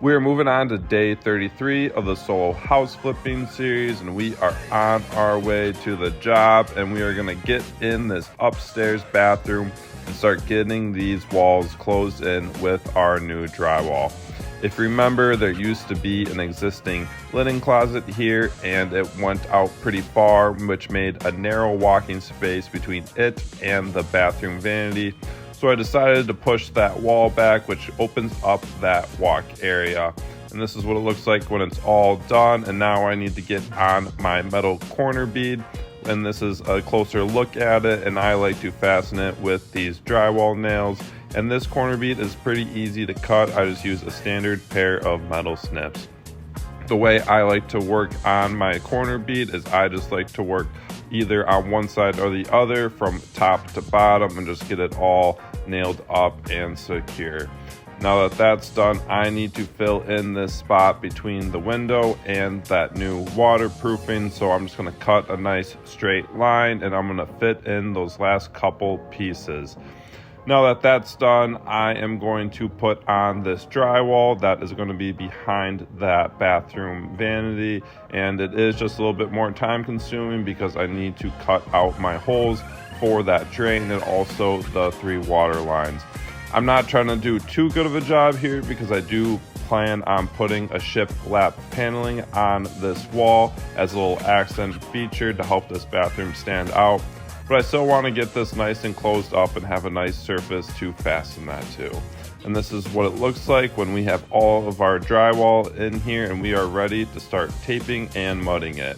We're moving on to day 33 of the solo house flipping series, and we are on our way to the job, and we are going to get in this upstairs bathroom and start getting these walls closed in with our new drywall. If you remember, there used to be an existing linen closet here, and it went out pretty far, which made a narrow walking space between it and the bathroom vanity. So I decided to push that wall back, which opens up that walk area. And this is what it looks like when it's all done. And now I need to get on my metal corner bead. And this is a closer look at it. And I like to fasten it with these drywall nails. And this corner bead is pretty easy to cut. I just use a standard pair of metal snips. The way I like to work on my corner bead is I just like to work either on one side or the other from top to bottom and just get it all nailed up and secure. Now that that's done, I need to fill in this spot between the window and that new waterproofing. So I'm just going to cut a nice straight line and I'm going to fit in those last couple pieces. Now that that's done, I am going to put on this drywall that is going to be behind that bathroom vanity, and it is just a little bit more time consuming because I need to cut out my holes for that drain and also the 3 water lines. I'm not trying to do too good of a job here because I do plan on putting a shiplap paneling on this wall as a little accent feature to help this bathroom stand out. But I still want to get this nice and closed up and have a nice surface to fasten that to. And this is what it looks like when we have all of our drywall in here and we are ready to start taping and mudding it.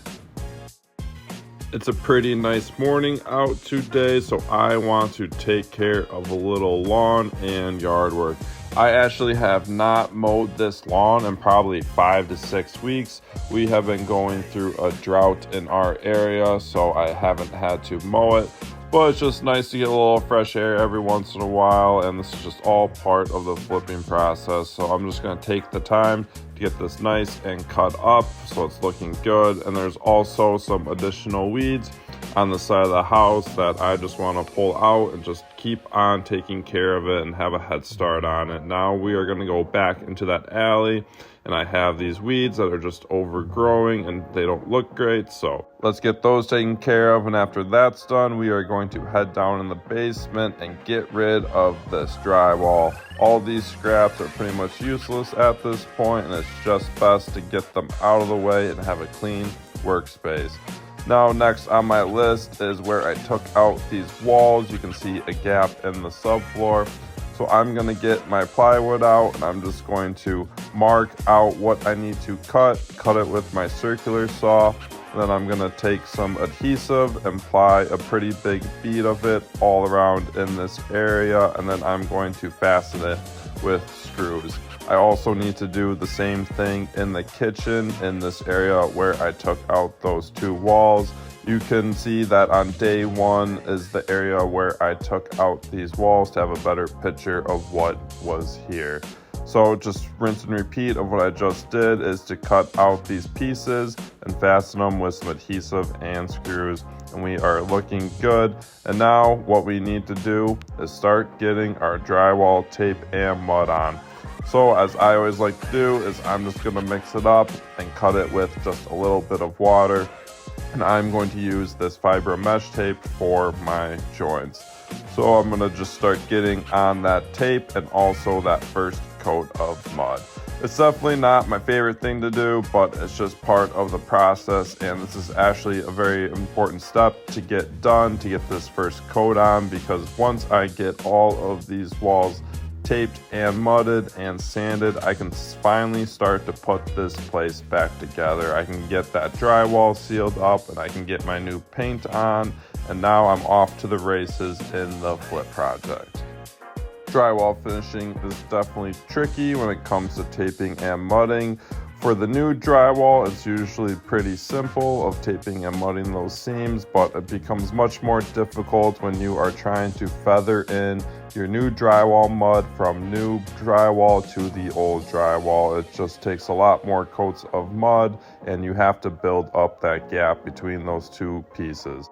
It's a pretty nice morning out today, so I want to take care of a little lawn and yard work. I actually have not mowed this lawn in probably 5 to 6 weeks. We have been going through a drought in our area, so I haven't had to mow it. But it's just nice to get a little fresh air every once in a while, and this is just all part of the flipping process. So I'm just going to take the time to get this nice and cut up so it's looking good. And there's also some additional weeds on the side of the house that I just want to pull out and just keep on taking care of it and have a head start on it. Now we are going to go back into that alley, and I have these weeds that are just overgrowing and they don't look great, so let's get those taken care of. And after that's done, we are going to head down in the basement and get rid of this drywall. All these scraps are pretty much useless at this point, and it's just best to get them out of the way and have a clean workspace. Now next on my list is where I took out these walls. You can see a gap in the subfloor. So I'm going to get my plywood out and I'm just going to mark out what I need to cut it with my circular saw. And then I'm going to take some adhesive and apply a pretty big bead of it all around in this area. And then I'm going to fasten it with screws. I also need to do the same thing in the kitchen in this area where I took out those 2 walls. You can see that on day 1 is the area where I took out these walls to have a better picture of what was here. So just rinse and repeat of what I just did is to cut out these pieces and fasten them with some adhesive and screws, and we are looking good. And now what we need to do is start getting our drywall tape and mud on. So as I always like to do is I'm just going to mix it up and cut it with just a little bit of water. And I'm going to use this fiber mesh tape for my joints. So I'm going to just start getting on that tape and also that first coat of mud. It's definitely not my favorite thing to do, but it's just part of the process, and this is actually a very important step to get done, to get this first coat on, because once I get all of these walls taped and mudded and sanded, I can finally start to put this place back together. I can get that drywall sealed up and I can get my new paint on, and now I'm off to the races in the flip project. Drywall finishing is definitely tricky when it comes to taping and mudding. For the new drywall, it's usually pretty simple of taping and mudding those seams, but it becomes much more difficult when you are trying to feather in your new drywall mud from new drywall to the old drywall. It just takes a lot more coats of mud, and you have to build up that gap between those 2 pieces.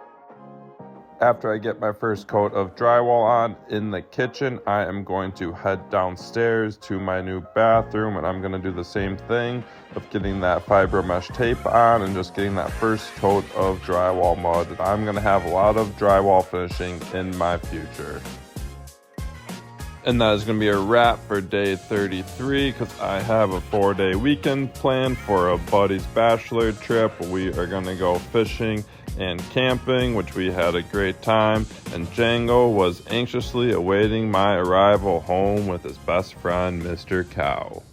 After I get my first coat of drywall on in the kitchen, I am going to head downstairs to my new bathroom, and I'm going to do the same thing of getting that fibro mesh tape on and just getting that first coat of drywall mud. I'm going to have a lot of drywall finishing in my future. And that is going to be a wrap for day 33 because I have a 4-day weekend planned for a buddy's bachelor trip. We are going to go fishing and camping, which we had a great time. And Django was anxiously awaiting my arrival home with his best friend, Mr. Cow.